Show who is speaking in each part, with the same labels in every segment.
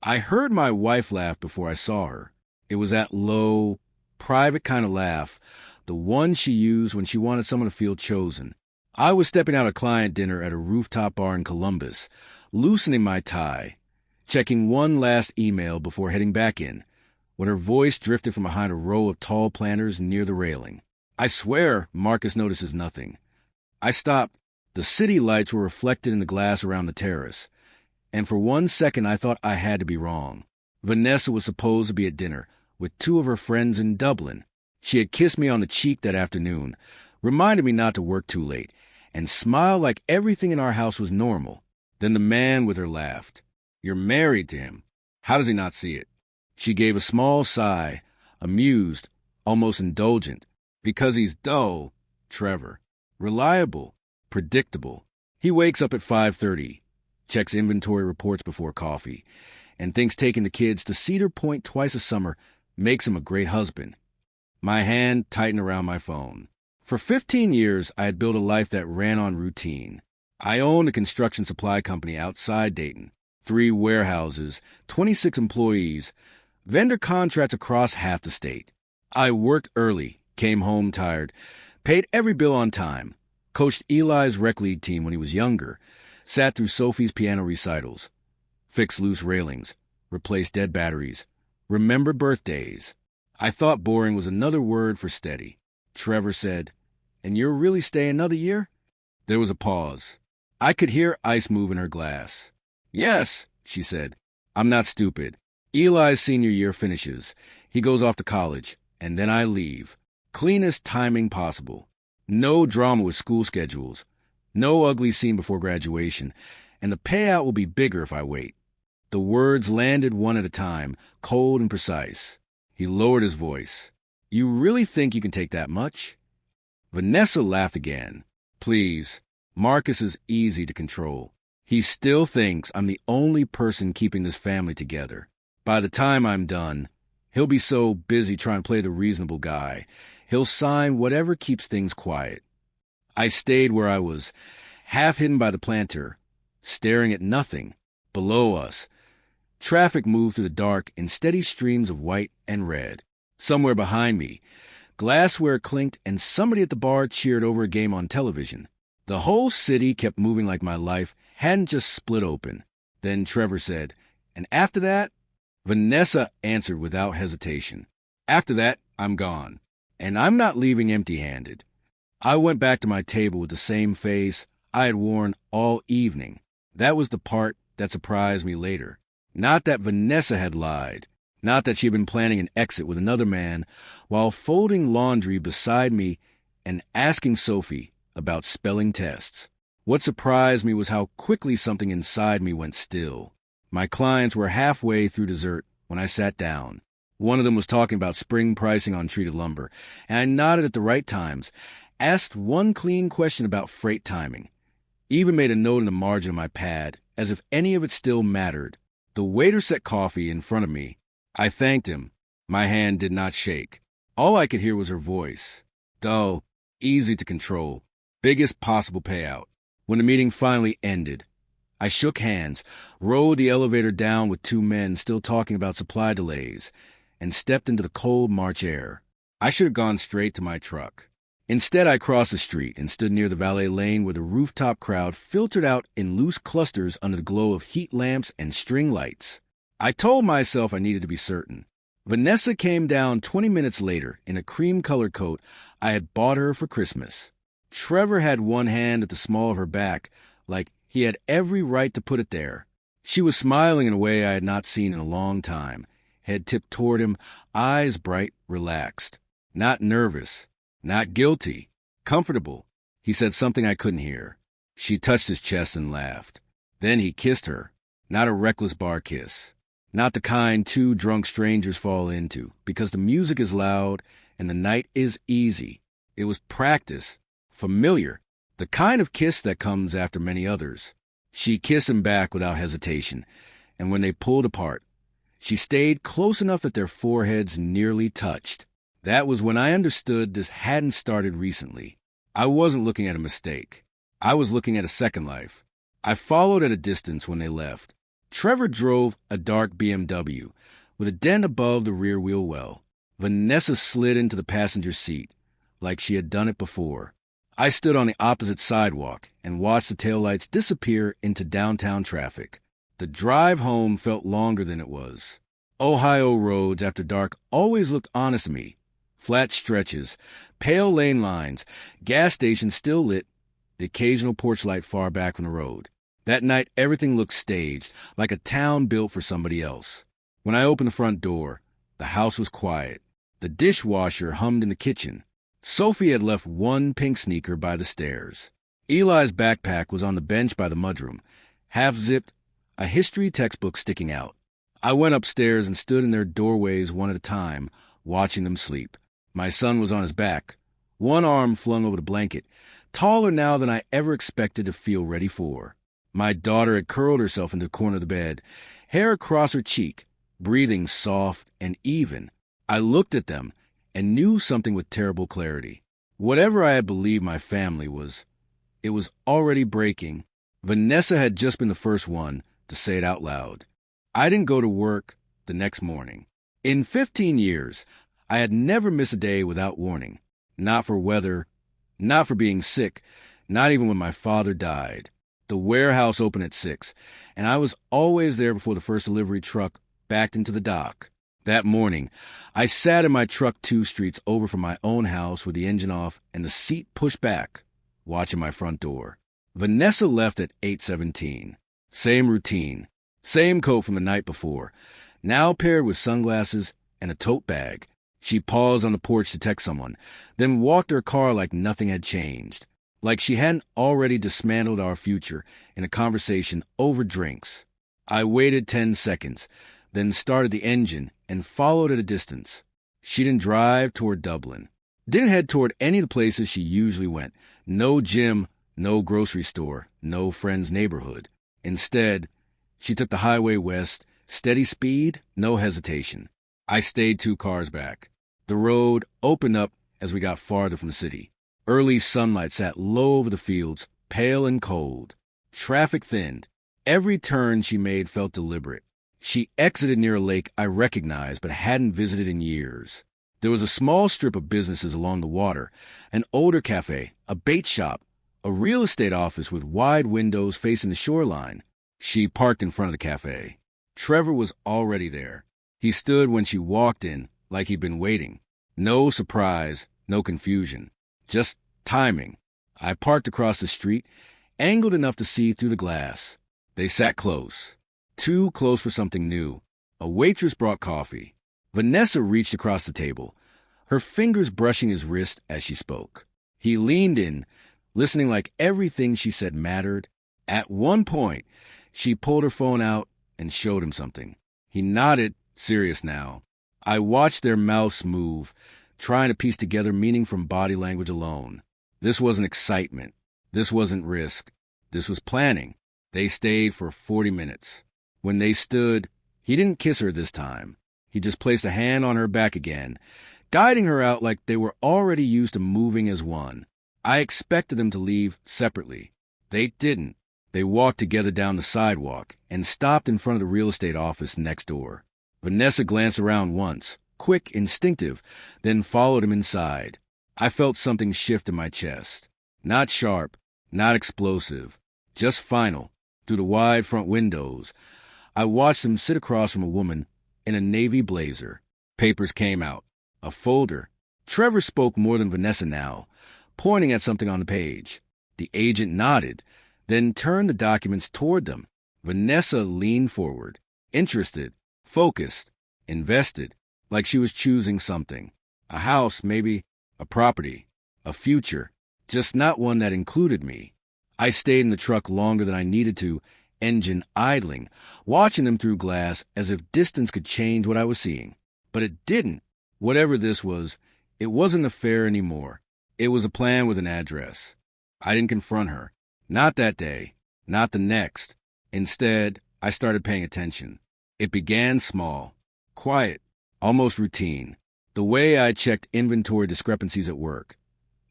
Speaker 1: I heard my wife laugh before I saw her. It was that low, private kind of laugh, the one she used when she wanted someone to feel chosen. I was stepping out of client dinner at a rooftop bar in Columbus, loosening my tie, checking one last email before heading back in, when her voice drifted from behind a row of tall planters near the railing. I swear Marcus notices nothing. I stopped. The city lights were reflected in the glass around the terrace, and for 1 second I thought I had to be wrong. Vanessa was supposed to be at dinner with two of her friends in Dublin. She had kissed me on the cheek that afternoon, reminded me not to work too late, and smiled like everything in our house was normal. Then the man with her laughed. "You're married to him. How does he not see it?" She gave a small sigh, amused, almost indulgent. "Because he's dull, Trevor. Reliable, predictable. He wakes up at 5:30, checks inventory reports before coffee, and thinks taking the kids to Cedar Point twice a summer makes him a great husband." My hand tightened around my phone. For 15 years, I had built a life that ran on routine. I owned a construction supply company outside Dayton, 3 warehouses, 26 employees, vendor contracts across half the state. I worked early, came home tired, paid every bill on time, coached Eli's rec league team when he was younger, sat through Sophie's piano recitals, fixed loose railings, replaced dead batteries, remembered birthdays. I thought boring was another word for steady. Trevor said, "And you're really staying another year?" There was a pause. I could hear ice move in her glass. "Yes," she said. "I'm not stupid. Eli's senior year finishes. He goes off to college, and then I leave. Cleanest timing possible. No drama with school schedules. No ugly scene before graduation. And the payout will be bigger if I wait." The words landed one at a time, cold and precise. He lowered his voice. "You really think you can take that much?" Vanessa laughed again. "Please, Marcus is easy to control. He still thinks I'm the only person keeping this family together. By the time I'm done, he'll be so busy trying to play the reasonable guy, he'll sign whatever keeps things quiet." I stayed where I was, half hidden by the planter, staring at nothing. Below us, traffic moved through the dark in steady streams of white and red. Somewhere behind me, glassware clinked and somebody at the bar cheered over a game on television. The whole city kept moving like my life hadn't just split open. Then Trevor said, "And after that?" Vanessa answered without hesitation. "After that, I'm gone. And I'm not leaving empty-handed." I went back to my table with the same face I had worn all evening. That was the part that surprised me later. Not that Vanessa had lied. Not that she had been planning an exit with another man while folding laundry beside me and asking Sophie about spelling tests. What surprised me was how quickly something inside me went still. My clients were halfway through dessert when I sat down. One of them was talking about spring pricing on treated lumber, and I nodded at the right times, asked one clean question about freight timing, even made a note in the margin of my pad, as if any of it still mattered. The waiter set coffee in front of me. I thanked him. My hand did not shake. All I could hear was her voice. Dull, easy to control, biggest possible payout. When the meeting finally ended, I shook hands, rode the elevator down with 2 men still talking about supply delays, and stepped into the cold March air. I should have gone straight to my truck. Instead, I crossed the street and stood near the valet lane where the rooftop crowd filtered out in loose clusters under the glow of heat lamps and string lights. I told myself I needed to be certain. Vanessa came down 20 minutes later in a cream-colored coat I had bought her for Christmas. Trevor had one hand at the small of her back, like he had every right to put it there. She was smiling in a way I had not seen in a long time, head tipped toward him, eyes bright, relaxed. Not nervous, not guilty, comfortable. He said something I couldn't hear. She touched his chest and laughed. Then he kissed her, not a reckless bar kiss. Not the kind 2 drunk strangers fall into, because the music is loud and the night is easy. It was practice, familiar, the kind of kiss that comes after many others. She kissed him back without hesitation, and when they pulled apart, she stayed close enough that their foreheads nearly touched. That was when I understood this hadn't started recently. I wasn't looking at a mistake. I was looking at a second life. I followed at a distance when they left. Trevor drove a dark BMW with a dent above the rear wheel well. Vanessa slid into the passenger seat like she had done it before. I stood on the opposite sidewalk and watched the taillights disappear into downtown traffic. The drive home felt longer than it was. Ohio roads after dark always looked honest to me. Flat stretches, pale lane lines, gas stations still lit, the occasional porch light far back from the road. That night, everything looked staged, like a town built for somebody else. When I opened the front door, the house was quiet. The dishwasher hummed in the kitchen. Sophie had left one pink sneaker by the stairs. Eli's backpack was on the bench by the mudroom, half-zipped, a history textbook sticking out. I went upstairs and stood in their doorways one at a time, watching them sleep. My son was on his back, one arm flung over the blanket, taller now than I ever expected to feel ready for. My daughter had curled herself into the corner of the bed, hair across her cheek, breathing soft and even. I looked at them and knew something with terrible clarity. Whatever I had believed my family was, it was already breaking. Vanessa had just been the first one to say it out loud. I didn't go to work the next morning. In 15 years, I had never missed a day without warning. Not for weather, not for being sick, not even when my father died. The warehouse opened at 6, and I was always there before the first delivery truck backed into the dock. That morning, I sat in my truck 2 streets over from my own house with the engine off and the seat pushed back, watching my front door. Vanessa left at 8:17. Same routine, same coat from the night before, now paired with sunglasses and a tote bag. She paused on the porch to text someone, then walked her car like nothing had changed, like she hadn't already dismantled our future in a conversation over drinks. I waited 10 seconds, then started the engine and followed at a distance. She didn't drive toward Dublin, didn't head toward any of the places she usually went. No gym, no grocery store, no friend's neighborhood. Instead, she took the highway west, steady speed, no hesitation. I stayed 2 cars back. The road opened up as we got farther from the city. Early sunlight sat low over the fields, pale and cold. Traffic thinned. Every turn she made felt deliberate. She exited near a lake I recognized but hadn't visited in years. There was a small strip of businesses along the water, an older cafe, a bait shop, a real estate office with wide windows facing the shoreline. She parked in front of the cafe. Trevor was already there. He stood when she walked in, like he'd been waiting. No surprise, no confusion. Just timing. I parked across the street, angled enough to see through the glass. They sat close. Too close for something new. A waitress brought coffee. Vanessa reached across the table, her fingers brushing his wrist as she spoke. He leaned in, listening like everything she said mattered. At one point, she pulled her phone out and showed him something. He nodded, serious now. I watched their mouths move, trying to piece together meaning from body language alone. This wasn't excitement. This wasn't risk. This was planning. They stayed for 40 minutes. When they stood, he didn't kiss her this time. He just placed a hand on her back again, guiding her out like they were already used to moving as one. I expected them to leave separately. They didn't. They walked together down the sidewalk and stopped in front of the real estate office next door. Vanessa glanced around once, quick, instinctive, then followed him inside. I felt something shift in my chest. Not sharp, not explosive, just final. Through the wide front windows, I watched them sit across from a woman in a navy blazer. Papers came out. A folder. Trevor spoke more than Vanessa now, pointing at something on the page. The agent nodded, then turned the documents toward them. Vanessa leaned forward, interested, focused, invested, like she was choosing something. A house, maybe, a property, a future, just not one that included me. I stayed in the truck longer than I needed to, engine idling, watching them through glass as if distance could change what I was seeing. But it didn't. Whatever this was, it wasn't an affair anymore. It was a plan with an address. I didn't confront her. Not that day. Not the next. Instead, I started paying attention. It began small, quiet, almost routine. The way I checked inventory discrepancies at work.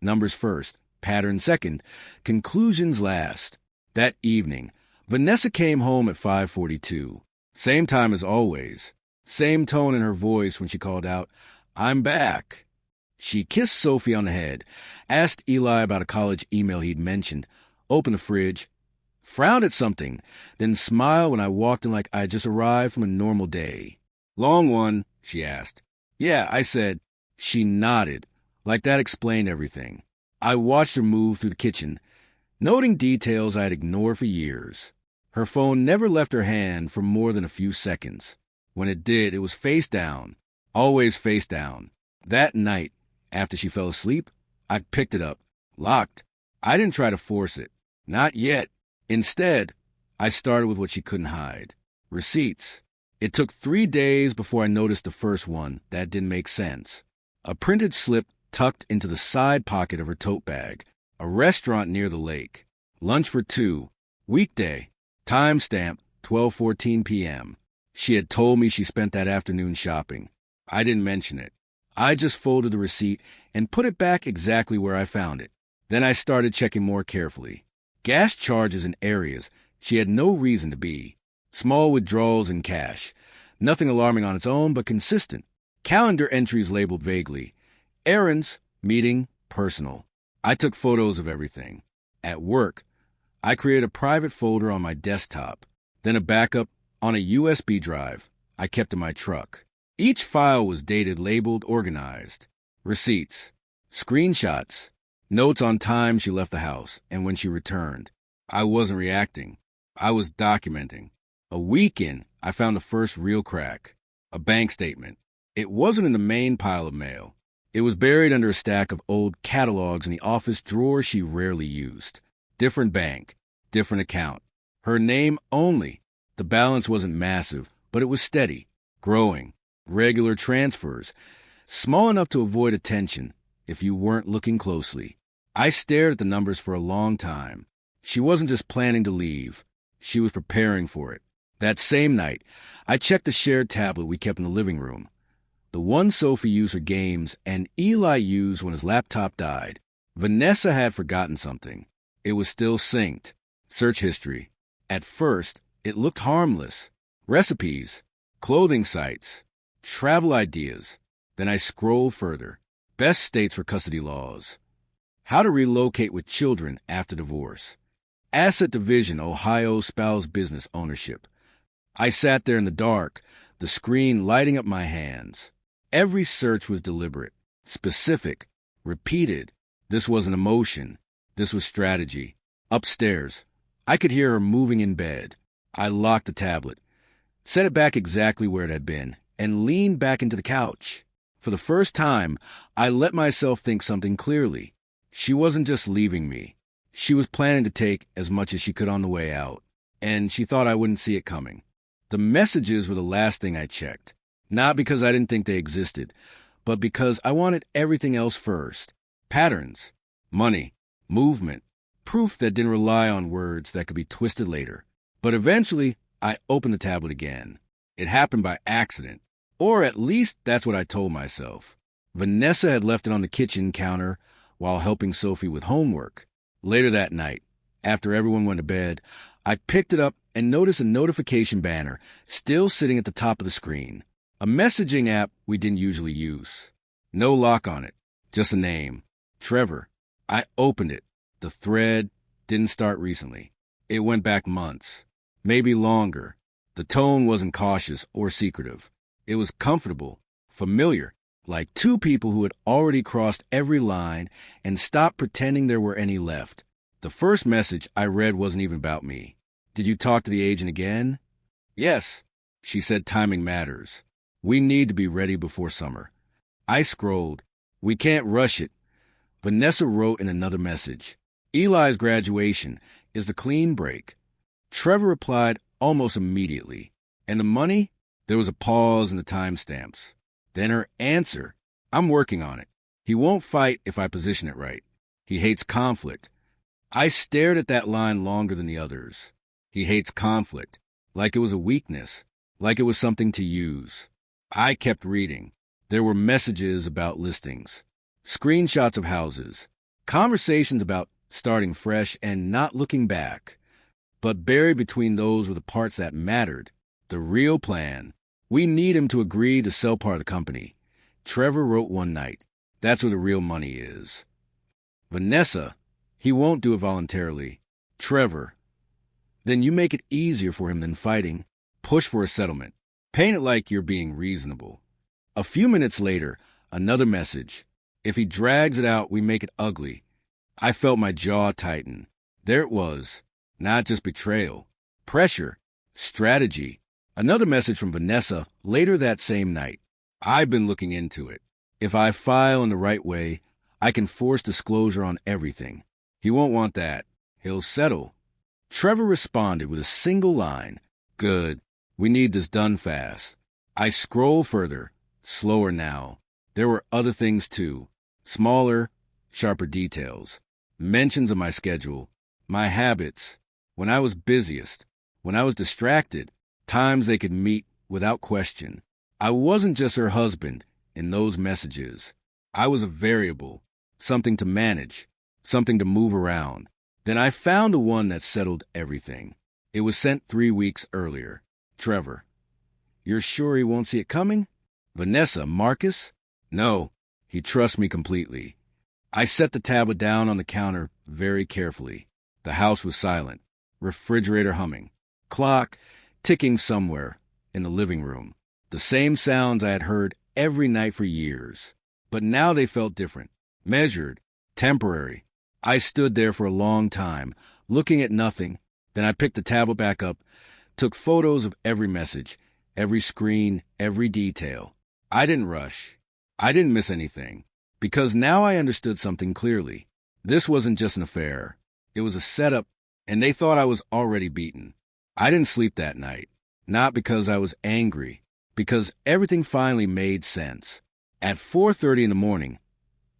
Speaker 1: Numbers first, pattern second, conclusions last. That evening, Vanessa came home at 5:42. Same time as always. Same tone in her voice when she called out, "I'm back." She kissed Sophie on the head, asked Eli about a college email he'd mentioned, opened the fridge, frowned at something, then smiled when I walked in like I had just arrived from a normal day. "Long one?" she asked. "Yeah," I said. She nodded, like that explained everything. I watched her move through the kitchen, noting details I had ignored for years. Her phone never left her hand for more than a few seconds. When it did, it was face down, always face down. That night, after she fell asleep, I picked it up, locked. I didn't try to force it. Not yet. Instead, I started with what she couldn't hide. Receipts. It took 3 days before I noticed the first one that didn't make sense. A printed slip tucked into the side pocket of her tote bag. A restaurant near the lake. Lunch for 2. Weekday. Timestamp 12:14 p.m. She had told me she spent that afternoon shopping. I didn't mention it. I just folded the receipt and put it back exactly where I found it. Then I started checking more carefully. Gas charges in areas she had no reason to be. Small withdrawals in cash. Nothing alarming on its own, but consistent. Calendar entries labeled vaguely. Errands, meeting, personal. I took photos of everything. At work, I created a private folder on my desktop, then a backup on a USB drive I kept in my truck. Each file was dated, labeled, organized. Receipts, screenshots, notes on time she left the house and when she returned. I wasn't reacting. I was documenting. A week in, I found the first real crack. A bank statement. It wasn't in the main pile of mail. It was buried under a stack of old catalogs in the office drawer she rarely used. Different bank, different account. Her name only. The balance wasn't massive, but it was steady, growing. Regular transfers, small enough to avoid attention if you weren't looking closely. I stared at the numbers for a long time. She wasn't just planning to leave. She was preparing for it. That same night, I checked the shared tablet we kept in the living room. The one Sophie used for games and Eli used when his laptop died. Vanessa had forgotten something. It was still synced. Search history. At first, it looked harmless. Recipes, clothing sites, travel ideas. Then I scrolled further. Best states for custody laws. How to relocate with children after divorce. Asset division, Ohio spouse business ownership. I sat there in the dark, the screen lighting up my hands. Every search was deliberate, specific, repeated. This wasn't emotion. This was strategy. Upstairs, I could hear her moving in bed. I locked the tablet, set it back exactly where it had been, and leaned back into the couch. For the first time, I let myself think something clearly. She wasn't just leaving me. She was planning to take as much as she could on the way out, and she thought I wouldn't see it coming. The messages were the last thing I checked, not because I didn't think they existed, but because I wanted everything else first. Patterns, money, movement, proof that didn't rely on words that could be twisted later. But eventually, I opened the tablet again. It happened by accident, or at least that's what I told myself. Vanessa had left it on the kitchen counter while helping Sophie with homework. Later that night, after everyone went to bed, I picked it up and noticed a notification banner still sitting at the top of the screen. A messaging app we didn't usually use. No lock on it, just a name. Trevor. I opened it. The thread didn't start recently. It went back months, maybe longer. The tone wasn't cautious or secretive. It was comfortable, familiar, like two people who had already crossed every line and stopped pretending there were any left. The first message I read wasn't even about me. "Did you talk to the agent again?" "Yes," she said. "Timing matters. We need to be ready before summer." I scrolled. "We can't rush it." Vanessa wrote in another message. "Eli's graduation is the clean break." Trevor replied almost immediately. "And the money?" There was a pause in the timestamps. Then her answer. "I'm working on it. He won't fight if I position it right. He hates conflict." I stared at that line longer than the others. He hates conflict. Like it was a weakness. Like it was something to use. I kept reading. There were messages about listings. Screenshots of houses. Conversations about starting fresh and not looking back. But buried between those were the parts that mattered. The real plan. We need him to agree to sell part of the company. Trevor wrote one night. That's where the real money is. Vanessa, he won't do it voluntarily. Trevor, then you make it easier for him than fighting. Push for a settlement. Paint it like you're being reasonable. A few minutes later, another message. If he drags it out, we make it ugly. I felt my jaw tighten. There it was. Not just betrayal. Pressure. Strategy. Another message from Vanessa later that same night. I've been looking into it. If I file in the right way, I can force disclosure on everything. He won't want that. He'll settle. Trevor responded with a single line. Good. We need this done fast. I scroll further. Slower now. There were other things too. Smaller, sharper details. Mentions of my schedule. My habits. When I was busiest. When I was distracted. Times they could meet without question. I wasn't just her husband in those messages. I was a variable. Something to manage. Something to move around. Then I found the one that settled everything. It was sent 3 weeks earlier. Trevor. You're sure he won't see it coming? Vanessa, Marcus? No, he trusts me completely. I set the tablet down on the counter very carefully. The house was silent. Refrigerator humming. Clock ticking somewhere in the living room. The same sounds I had heard every night for years. But now they felt different. Measured. Temporary. I stood there for a long time, looking at nothing. Then I picked the tablet back up, took photos of every message, every screen, every detail. I didn't rush. I didn't miss anything. Because now I understood something clearly. This wasn't just an affair. It was a setup, and they thought I was already beaten. I didn't sleep that night. Not because I was angry. Because everything finally made sense. At 4:30 in the morning,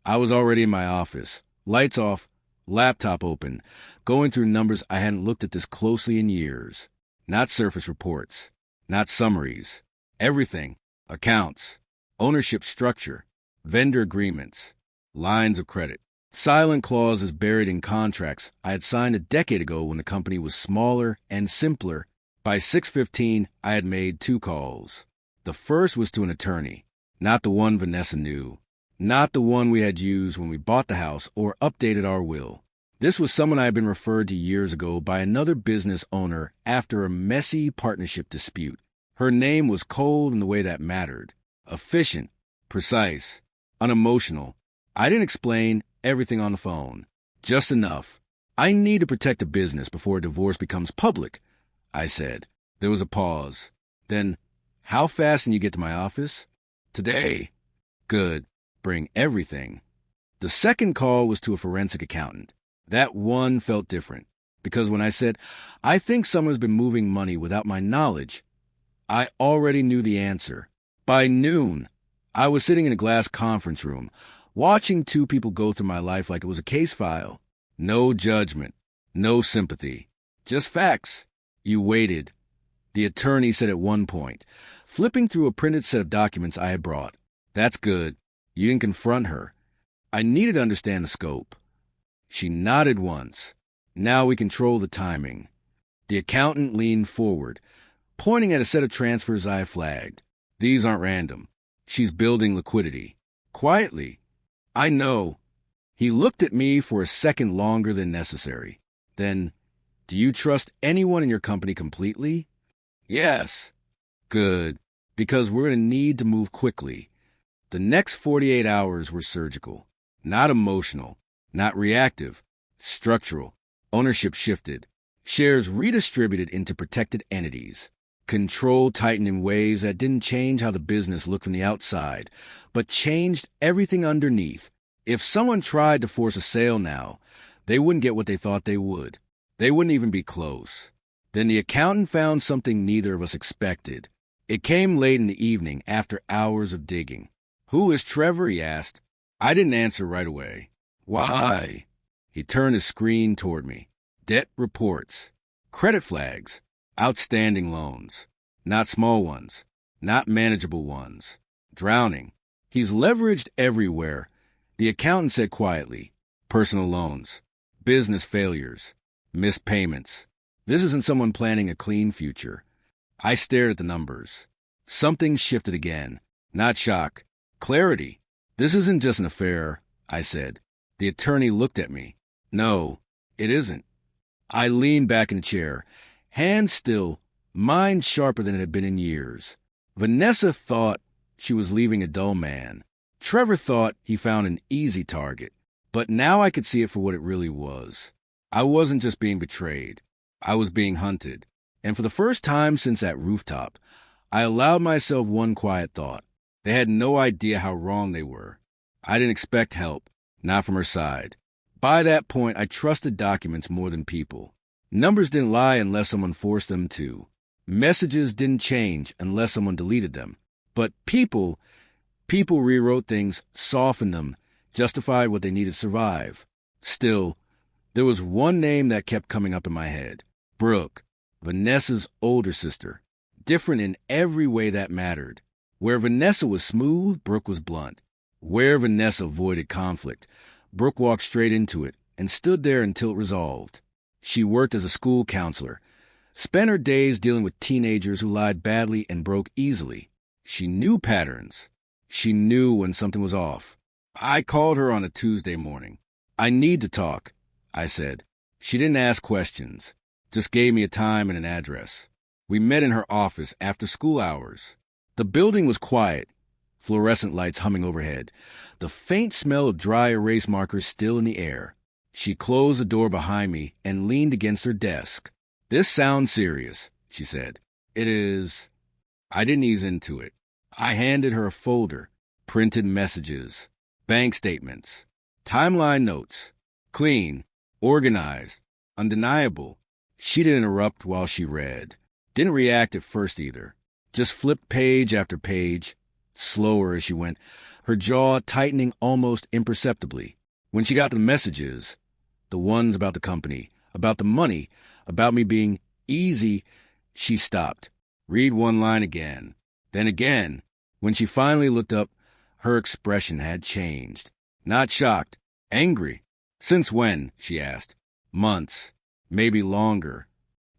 Speaker 1: I was already in my office. Lights off, laptop open, going through numbers I hadn't looked at this closely in years. Not surface reports. Not summaries. Everything. Accounts. Ownership structure. Vendor agreements. Lines of credit. Silent clauses buried in contracts I had signed a decade ago when the company was smaller and simpler. By 6:15, I had made 2 calls. The first was to an attorney. Not the one Vanessa knew. Not the one we had used when we bought the house or updated our will. This was someone I had been referred to years ago by another business owner after a messy partnership dispute. Her name was cold in the way that mattered. Efficient, precise, unemotional. I didn't explain everything on the phone. Just enough. I need to protect the business before a divorce becomes public, I said. There was a pause. Then, how fast can you get to my office? Today. Good. Bring everything. The second call was to a forensic accountant. That one felt different, because when I said, I think someone's been moving money without my knowledge, I already knew the answer. By noon, I was sitting in a glass conference room, watching 2 people go through my life like it was a case file. No judgment, no sympathy, just facts. You waited. The attorney said at one point, flipping through a printed set of documents I had brought. That's good. You didn't confront her. I needed to understand the scope. She nodded once. Now we control the timing. The accountant leaned forward, pointing at a set of transfers I flagged. These aren't random. She's building liquidity. Quietly. I know. He looked at me for a second longer than necessary. Then, do you trust anyone in your company completely? Yes. Good. Because we're going to need to move quickly. The next 48 hours were surgical. Not emotional. Not reactive. Structural. Ownership shifted. Shares redistributed into protected entities. Control tightened in ways that didn't change how the business looked from the outside, but changed everything underneath. If someone tried to force a sale now, they wouldn't get what they thought they would. They wouldn't even be close. Then the accountant found something neither of us expected. It came late in the evening after hours of digging. Who is Trevor? He asked. I didn't answer right away. Why? He turned his screen toward me. Debt reports. Credit flags. Outstanding loans. Not small ones. Not manageable ones. Drowning. He's leveraged everywhere. The accountant said quietly. Personal loans. Business failures. Missed payments. This isn't someone planning a clean future. I stared at the numbers. Something shifted again. Not shock. Clarity. This isn't just an affair, I said. The attorney looked at me. No, it isn't. I leaned back in the chair, hands still, mind sharper than it had been in years. Vanessa thought she was leaving a dull man. Trevor thought he found an easy target. But now I could see it for what it really was. I wasn't just being betrayed. I was being hunted. And for the first time since that rooftop, I allowed myself one quiet thought. They had no idea how wrong they were. I didn't expect help, not from her side. By that point, I trusted documents more than people. Numbers didn't lie unless someone forced them to. Messages didn't change unless someone deleted them. But people rewrote things, softened them, justified what they needed to survive. Still, there was one name that kept coming up in my head. Brooke, Vanessa's older sister. Different in every way that mattered. Where Vanessa was smooth, Brooke was blunt. Where Vanessa avoided conflict, Brooke walked straight into it and stood there until it resolved. She worked as a school counselor, spent her days dealing with teenagers who lied badly and broke easily. She knew patterns. She knew when something was off. I called her on a Tuesday morning. I need to talk, I said. She didn't ask questions, just gave me a time and an address. We met in her office after school hours. The building was quiet, fluorescent lights humming overhead, the faint smell of dry erase markers still in the air. She closed the door behind me and leaned against her desk. "This sounds serious," she said. "It is." I didn't ease into it. I handed her a folder, printed messages, bank statements, timeline notes, clean, organized, undeniable. She didn't interrupt while she read. Didn't react at first either. Just flipped page after page, slower as she went, her jaw tightening almost imperceptibly. When she got to the messages, the ones about the company, about the money, about me being easy, she stopped. Read one line again. Then again. When she finally looked up, her expression had changed. Not shocked, angry. "Since when?" she asked. "Months, maybe longer."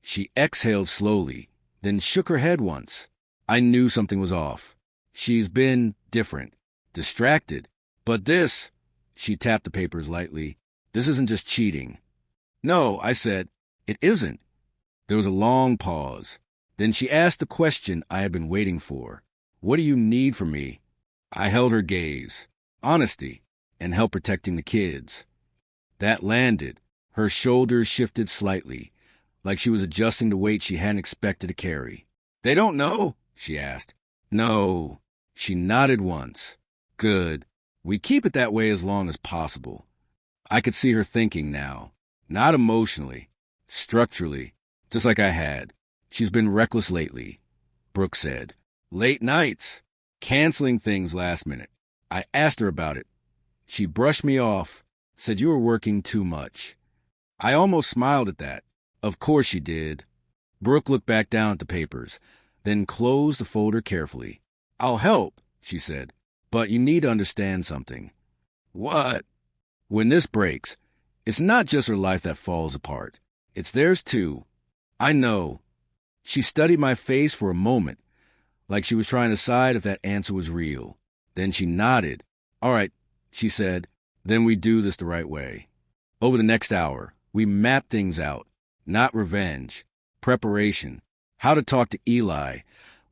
Speaker 1: She exhaled slowly, then shook her head once. I knew something was off. She's been different, distracted. But this, she tapped the papers lightly, this isn't just cheating. "No," I said, "it isn't." There was a long pause. Then she asked the question I had been waiting for. "What do you need from me?" I held her gaze. Honesty, and help protecting the kids. That landed. Her shoulders shifted slightly, like she was adjusting the weight she hadn't expected to carry. "They don't know?" she asked. "No." She nodded once. "Good. We keep it that way as long as possible." I could see her thinking now. Not emotionally. Structurally. Just like I had. "She's been reckless lately," Brooke said. "Late nights. Canceling things last minute." I asked her about it. She brushed me off. Said you were working too much. I almost smiled at that. Of course she did. Brooke looked back down at the papers, then closed the folder carefully. "I'll help," she said. "But you need to understand something." "What?" "When this breaks, it's not just her life that falls apart. It's theirs too. I know." She studied my face for a moment, like she was trying to decide if that answer was real. Then she nodded. "All right," she said. "Then we do this the right way." Over the next hour, we mapped things out. Not revenge. Preparation. How to talk to Eli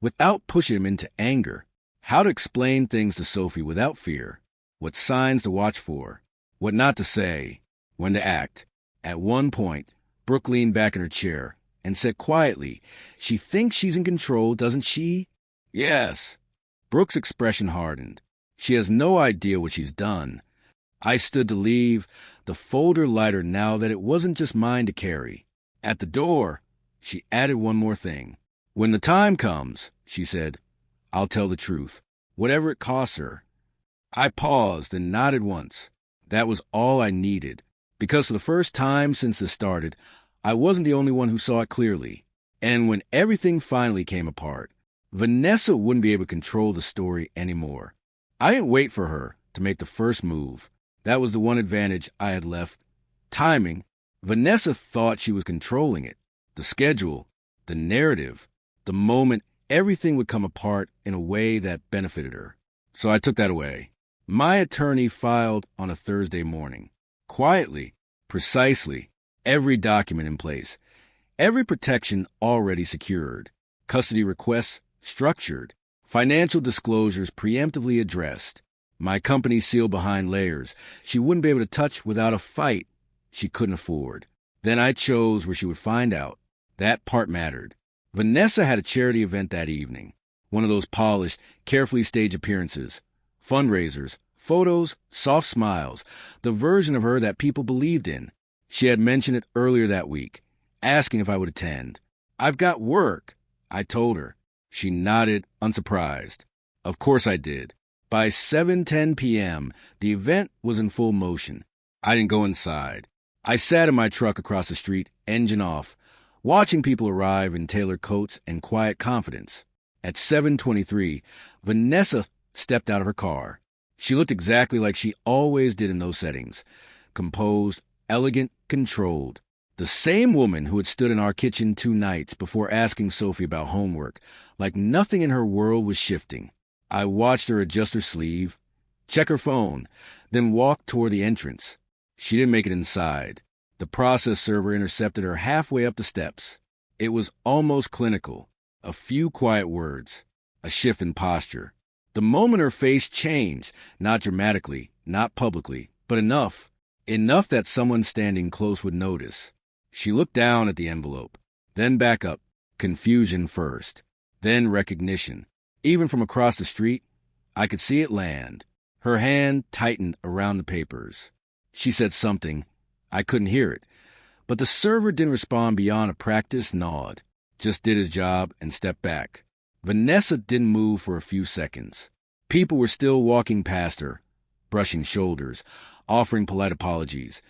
Speaker 1: without pushing him into anger. How to explain things to Sophie without fear. What signs to watch for. What not to say. When to act. At one point, Brooke leaned back in her chair and said quietly, "She thinks she's in control, doesn't she?" "Yes." Brooke's expression hardened. She has no idea what she's done. I stood to leave, the folder lighter now that it wasn't just mine to carry. At the door, she added one more thing. "When the time comes," she said, "I'll tell the truth, whatever it costs her." I paused and nodded once. That was all I needed, because for the first time since this started, I wasn't the only one who saw it clearly. And when everything finally came apart, Vanessa wouldn't be able to control the story anymore. I didn't wait for her to make the first move. That was the one advantage I had left. Timing. Vanessa thought she was controlling it. the schedule, the narrative, the moment everything would come apart in a way that benefited her. So I took that away. My attorney filed on a Thursday morning. Quietly, precisely, every document in place. Every protection already secured. Custody requests structured. Financial disclosures preemptively addressed. My company sealed behind layers she wouldn't be able to touch without a fight she couldn't afford. Then I chose where she would find out. That part mattered. Vanessa had a charity event that evening. One of those polished, carefully staged appearances. Fundraisers, photos, soft smiles. The version of her that people believed in. She had mentioned it earlier that week, asking if I would attend. "I've got work," I told her. She nodded, unsurprised. Of course I did. By 7:10 p.m., the event was in full motion. I didn't go inside. I sat in my truck across the street, engine off, watching people arrive in tailored coats and quiet confidence. At 7:23, Vanessa stepped out of her car. She looked exactly like she always did in those settings. Composed, elegant, controlled. The same woman who had stood in our kitchen 2 nights before asking Sophie about homework, like nothing in her world was shifting. I watched her adjust her sleeve, check her phone, then walk toward the entrance. She didn't make it inside. The process server intercepted her halfway up the steps. It was almost clinical. A few quiet words. A shift in posture. The moment her face changed, not dramatically, not publicly, but enough that someone standing close would notice. She looked down at the envelope, then back up, confusion first, then recognition. Even from across the street, I could see it land. Her hand tightened around the papers. She said something. I couldn't hear it, but the server didn't respond beyond a practiced nod, just did his job and stepped back. Vanessa didn't move for a few seconds. People were still walking past her, brushing shoulders, offering polite apologies,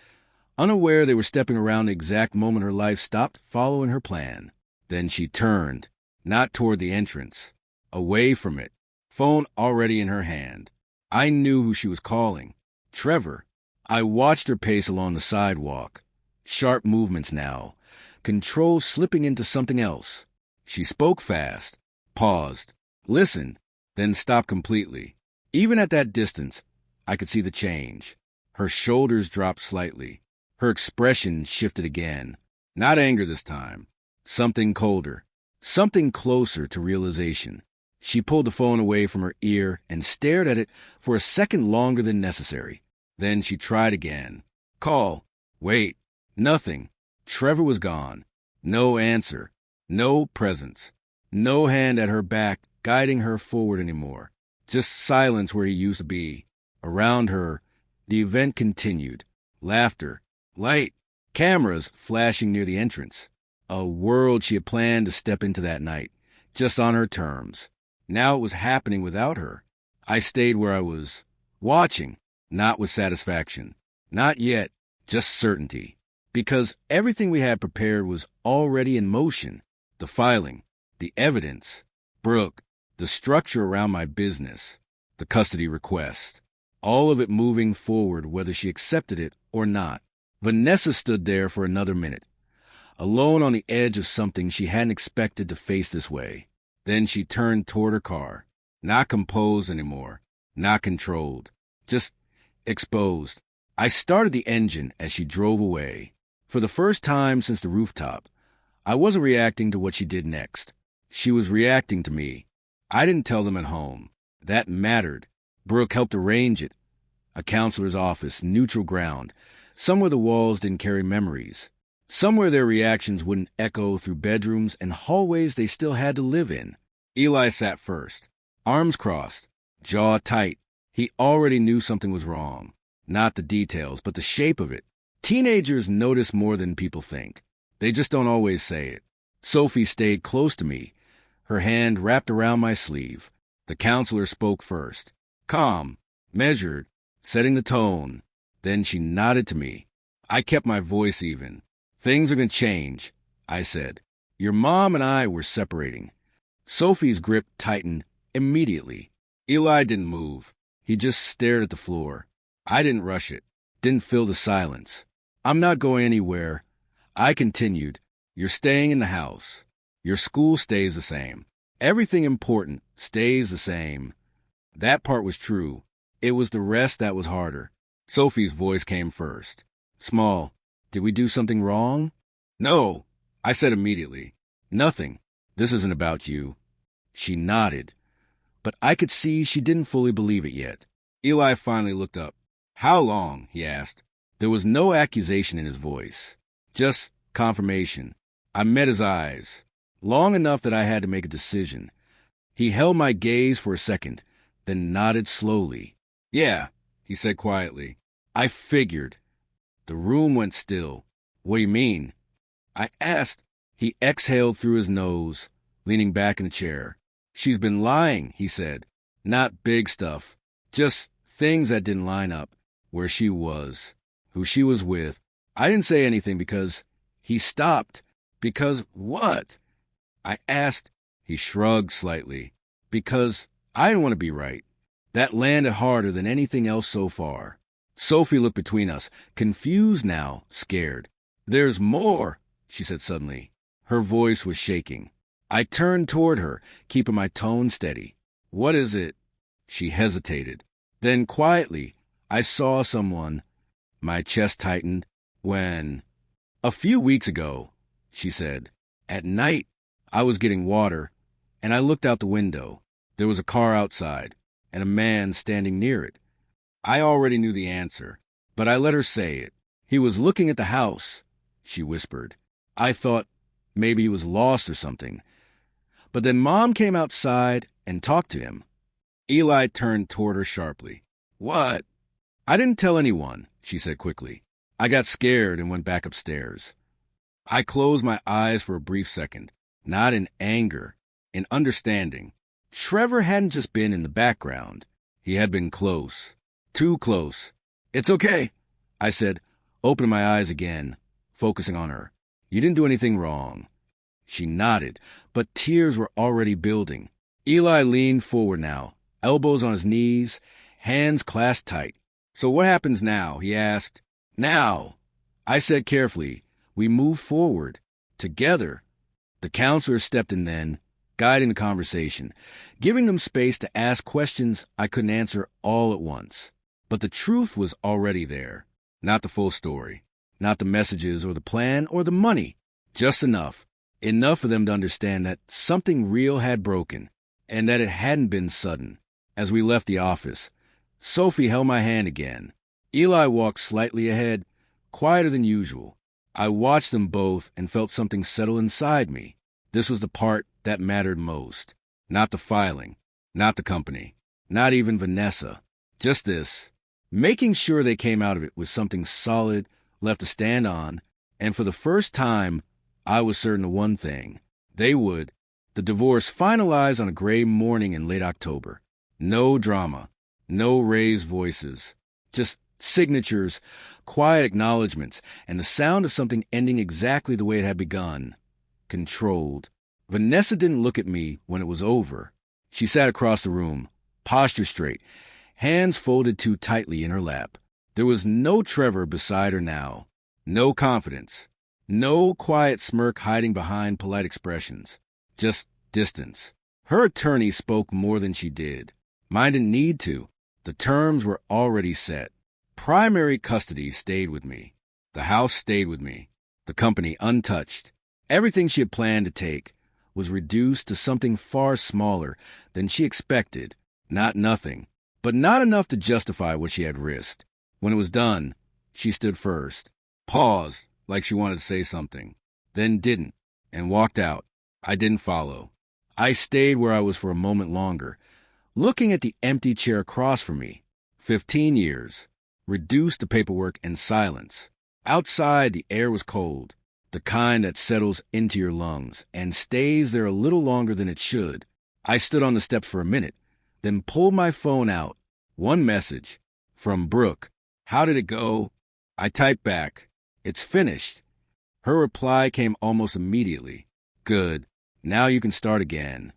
Speaker 1: unaware they were stepping around the exact moment her life stopped following her plan. Then she turned, not toward the entrance, away from it, phone already in her hand. I knew who she was calling. Trevor. I watched her pace along the sidewalk. Sharp movements now, control slipping into something else. She spoke fast, paused, listened, then stopped completely. Even at that distance, I could see the change. Her shoulders dropped slightly. Her expression shifted again. Not anger this time. Something colder. Something closer to realization. She pulled the phone away from her ear and stared at it for a second longer than necessary. Then she tried again. Call. Wait. Nothing. Trevor was gone. No answer. No presence. No hand at her back guiding her forward anymore. Just silence where he used to be. Around her, the event continued. Laughter. Light. Cameras flashing near the entrance. A world she had planned to step into that night, just on her terms. Now it was happening without her. I stayed where I was, watching, not with satisfaction. Not yet, just certainty. Because everything we had prepared was already in motion. The filing, the evidence, Brooke, the structure around my business, the custody request. All of it moving forward whether she accepted it or not. Vanessa stood there for another minute, alone on the edge of something she hadn't expected to face this way. Then she turned toward her car, not composed anymore, not controlled, just exposed. I started the engine as she drove away. For the first time since the rooftop, I wasn't reacting to what she did next. She was reacting to me. I didn't tell them at home. That mattered. Brooke helped arrange it. A counselor's office, neutral ground, somewhere the walls didn't carry memories. Somewhere their reactions wouldn't echo through bedrooms and hallways they still had to live in. Eli sat first, arms crossed, jaw tight. He already knew something was wrong. Not the details, but the shape of it. Teenagers notice more than people think. They just don't always say it. Sophie stayed close to me, her hand wrapped around my sleeve. The counselor spoke first. Calm, measured, setting the tone. Then she nodded to me. I kept my voice even. Things are going to change, I said. Your mom and I were separating. Sophie's grip tightened immediately. Eli didn't move. He just stared at the floor. I didn't rush it, didn't fill the silence. I'm not going anywhere. I continued, You're staying in the house. Your school stays the same. Everything important stays the same. That part was true. It was the rest that was harder. Sophie's voice came first. Small, did we do something wrong? No, I said immediately. Nothing. This isn't about you. She nodded, but I could see she didn't fully believe it yet. Eli finally looked up. How long? He asked. There was no accusation in his voice, just confirmation. I met his eyes, long enough that I had to make a decision. He held my gaze for a second, then nodded slowly. Yeah, he said quietly. I figured. The room went still. What do you mean? I asked. He exhaled through his nose, leaning back in the chair. She's been lying, he said. Not big stuff, just things that didn't line up. Where she was, who she was with. I didn't say anything because he stopped. Because what? I asked. He shrugged slightly. Because I didn't want to be right. That landed harder than anything else so far. Sophie looked between us, confused now, scared. There's more, she said suddenly. Her voice was shaking. I turned toward her, keeping my tone steady. What is it? She hesitated. Then quietly, I saw someone. My chest tightened. When? A few weeks ago, she said. At night, I was getting water, and I looked out the window. There was a car outside, and a man standing near it. I already knew the answer, but I let her say it. He was looking at the house, she whispered. I thought maybe he was lost or something. But then Mom came outside and talked to him. Eli turned toward her sharply. What? I didn't tell anyone, she said quickly. I got scared and went back upstairs. I closed my eyes for a brief second, not in anger, in understanding. Trevor hadn't just been in the background. He had been close. Too close. It's okay, I said, opening my eyes again, focusing on her. You didn't do anything wrong. She nodded, but tears were already building. Eli leaned forward now, elbows on his knees, hands clasped tight. So what happens now? He asked. Now, I said carefully, we move forward, together. The counselor stepped in then, guiding the conversation, giving them space to ask questions I couldn't answer all at once. But the truth was already there. Not the full story, not the messages or the plan or the money, just enough. Enough for them to understand that something real had broken, and that it hadn't been sudden. As we left the office, Sophie held my hand again. Eli walked slightly ahead, quieter than usual. I watched them both and felt something settle inside me. This was the part that mattered most. Not the filing, not the company, not even Vanessa. Just this. Making sure they came out of it with something solid left to stand on, and for the first time, I was certain of one thing. They would. The divorce finalized on a gray morning in late October. No drama. No raised voices. Just signatures, quiet acknowledgments, and the sound of something ending exactly the way it had begun. Controlled. Vanessa didn't look at me when it was over. She sat across the room, posture straight, hands folded too tightly in her lap. There was no Trevor beside her now. No confidence. No quiet smirk hiding behind polite expressions. Just distance. Her attorney spoke more than she did. Mine didn't need to. The terms were already set. Primary custody stayed with me. The house stayed with me. The company untouched. Everything she had planned to take was reduced to something far smaller than she expected. Not nothing, but not enough to justify what she had risked. When it was done, she stood first, paused like she wanted to say something, then didn't, and walked out. I didn't follow. I stayed where I was for a moment longer, looking at the empty chair across from me. 15 years, reduced to paperwork and silence. Outside, the air was cold, the kind that settles into your lungs and stays there a little longer than it should. I stood on the steps for a minute, then pulled my phone out. One message. From Brooke. How did it go? I typed back. It's finished. Her reply came almost immediately. Good. Now you can start again.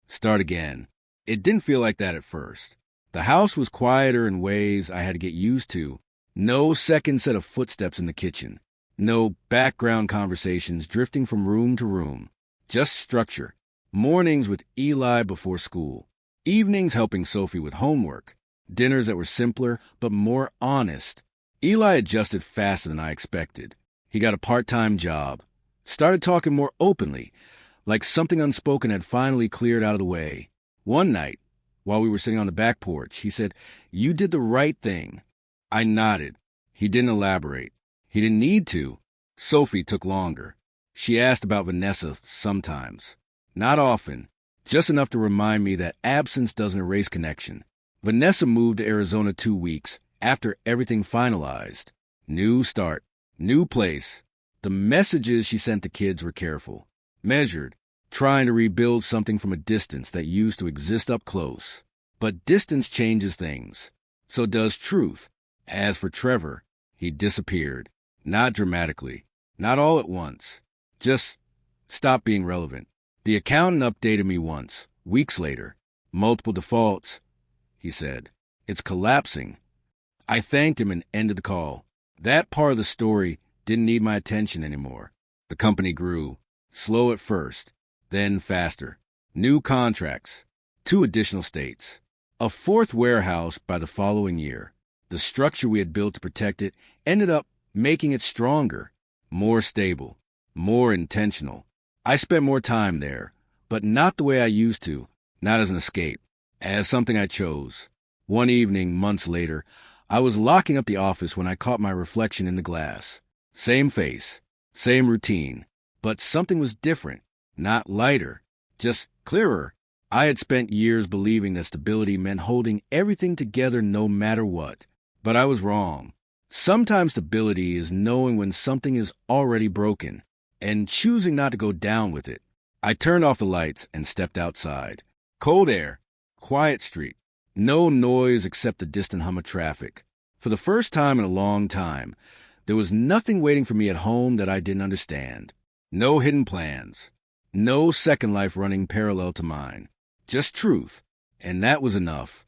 Speaker 1: Start again. It didn't feel like that at first. The house was quieter in ways I had to get used to. No second set of footsteps in the kitchen. No background conversations drifting from room to room. Just structure. Mornings with Eli before school. Evenings helping Sophie with homework. Dinners that were simpler but more honest. Eli adjusted faster than I expected. He got a part-time job. Started talking more openly, like something unspoken had finally cleared out of the way. One night, while we were sitting on the back porch, he said, "You did the right thing." I nodded. He didn't elaborate. He didn't need to. Sophie took longer. She asked about Vanessa sometimes. Not often, just enough to remind me that absence doesn't erase connection. Vanessa moved to Arizona 2 weeks after everything finalized. New start, new place. The messages she sent the kids were careful, measured, trying to rebuild something from a distance that used to exist up close. But distance changes things. So does truth. As for Trevor, he disappeared. Not dramatically. Not all at once. Just stopped being relevant. The accountant updated me once, weeks later. Multiple defaults, he said. It's collapsing. I thanked him and ended the call. That part of the story didn't need my attention anymore. The company grew. Slow at first, then faster. New contracts. 2 additional states. A 4th warehouse by the following year. The structure we had built to protect it ended up making it stronger, more stable, more intentional. I spent more time there, but not the way I used to, not as an escape, as something I chose. One evening, months later, I was locking up the office when I caught my reflection in the glass. Same face, same routine, but something was different, not lighter, just clearer. I had spent years believing that stability meant holding everything together no matter what, but I was wrong. Sometimes stability is knowing when something is already broken and choosing not to go down with it. I turned off the lights and stepped outside. Cold air, quiet street, no noise except the distant hum of traffic. For the first time in a long time, there was nothing waiting for me at home that I didn't understand. No hidden plans. No second life running parallel to mine. Just truth. And that was enough.